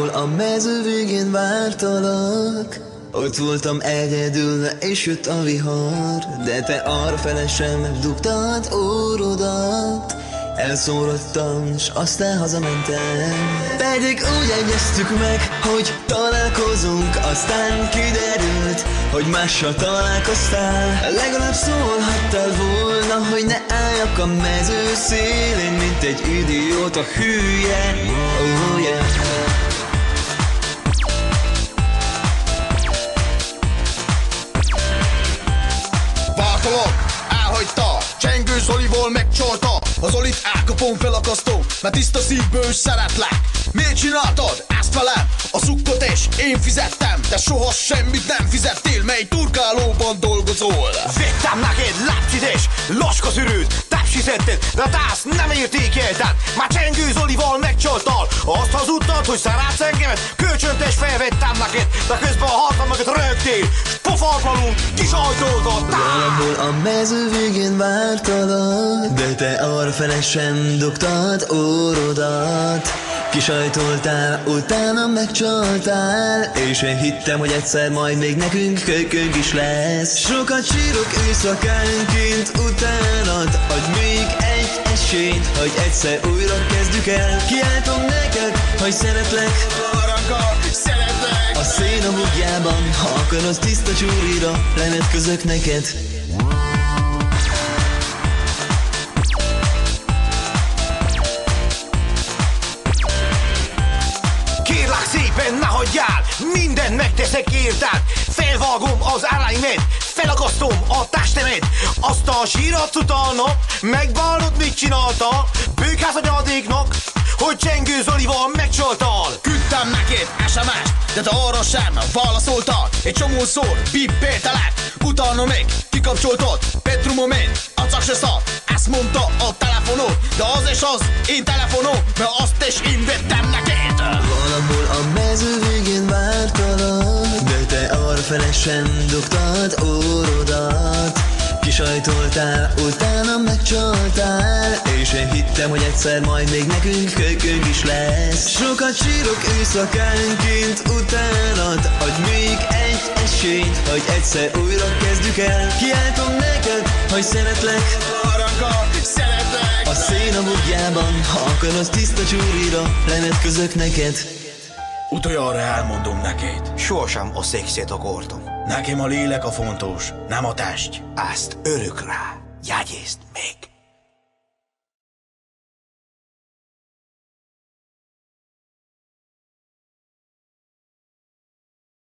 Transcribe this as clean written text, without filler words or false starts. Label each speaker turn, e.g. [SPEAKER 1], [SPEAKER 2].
[SPEAKER 1] Valahol a mező végén vártalak, ott voltam egyedül, és jött a vihar, de te arrafele sem megdugtad órodat. Elszórodtam, s aztán hazamentem. Pedig úgy egyeztük meg, hogy találkozunk, aztán kiderült, hogy mással találkoztál. Legalább szólhattál volna, hogy ne álljak a mező szélén, mint egy idióta hülye. Oh yeah.
[SPEAKER 2] Vártalak, elhagyta, Csengő Zolival megcsalta. Az Zolit elkapom, felakasztom, mert tiszta szívből is szeretlek. Miért csináltad ezt velem? A szukkot és én fizettem, de soha semmit nem fizettél, mely turkálóban dolgozol.
[SPEAKER 3] Vittem neked lápcsit és laskaszűrőt, tepsiszetted, de te azt nem értékelted. Már Csengő Zolival megcsaltál, azt hazudtad, hogy szeretsz engemet, kölcsönt és felvettem neked, de közben a hartamokat rögtél, s pofátlanul kisajtoltad.
[SPEAKER 1] Valahol a mező végén vártalak, de te arrafele sem dugtad órodat. Kisajtoltál, utána megcsaltál, és én hittem, hogy egyszer majd még nekünk kölykünk is lesz. Sokat sírok éjszakánként utánad, adj még egy esélyt, hogy egyszer újra kezdjük el. Kiáltom neked, hogy szeretlek,
[SPEAKER 2] Aranka, szeretlek.
[SPEAKER 1] a szén a bugyjában, ha akarod tiszta csúrira, levetközök neked.
[SPEAKER 3] Kérlek szépen, ne hagyjál, mindent megteszek érted. Felvágom az álláimet, felakasztom a testemet. Azt a sírat utána, megbánod mit csináltál. Bőkház anyadéknak, hogy Csengő Zolival megcsaltál.
[SPEAKER 2] Küldtem neked SMS-t, de te arra sem válaszoltál. Egy csomószor bippeltelek, utána meg kikapcsoltad. Petru moment, acak se szar, ezt mondta a telefonon. De az és az én telefonom, mert azt is én vettem neked.
[SPEAKER 1] Valahol a mező végén vártalak, de te arrafele sem dugtad órodat. Kisajtoltál, utána megcsaltál, és én hittem, hogy egyszer majd még nekünk kölykünk is lesz. Sokat sírok éjszakánként utánad, adj még egy esélyt, hogy egyszer újra kezdjük el. Kiáltom neked, hogy szeretlek,
[SPEAKER 2] Aranka, szeretlek.
[SPEAKER 1] a szén a bugyjában, ha akarod tiszta csúrira, levetközök neked.
[SPEAKER 2] Utoljára elmondom neked,
[SPEAKER 3] Sohasem a szexet akartam.
[SPEAKER 2] nekem a lélek a fontos, nem a test.
[SPEAKER 3] Ezt örökre jegyezd meg.